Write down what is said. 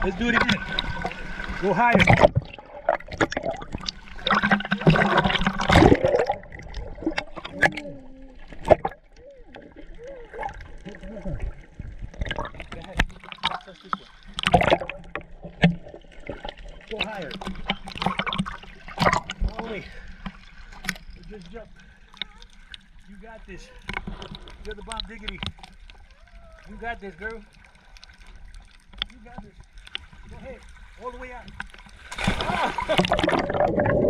Let's do it again. Go higher. Go higher. All the way. Just jump. You got this. You're the bomb diggity. You got this, girl. You got this. Go ahead. All the way out. Ah!